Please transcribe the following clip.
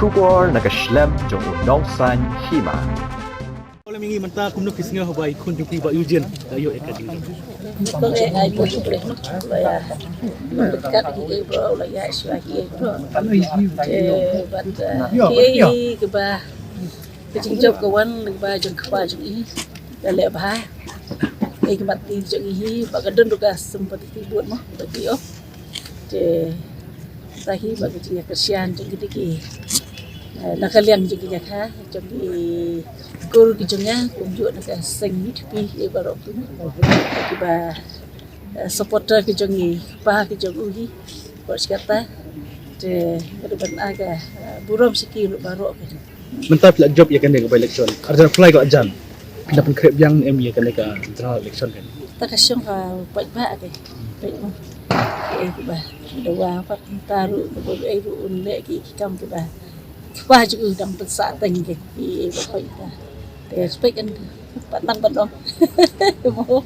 Shubor nakaslem jong unongsan hima. Oleh mingi menta kumno kisnga habai kun jupi ba Eugene ayo ekading. Boleh ay boleh boleh ya. Dekat lagi bro lah ya lagi bro. But ki ke ba kecing kawan ba jeng kapa jeng ini dale ba. Ke mati jeng ini ba gadon duga sempat tibut mah bagi oh. Tahi ba kecing kesian jeng gede nakalian juga ha jadi guru kijungnya kunjuk nak sing tapi baru tu tiba supporter kijungi pa kijung uhi kos kata de kedepan aga buram sikit baru Menta pula job ya kan dia ke election. Arjan apply ko ajan. Dapat krep yang ME kan ka general election kan. tak kasyong ka ba ke baik mo ba dawa pat taru ko ai unle ki kam ba ba ju dang pensa teng ke ba ko ta te spek kan patang padong mo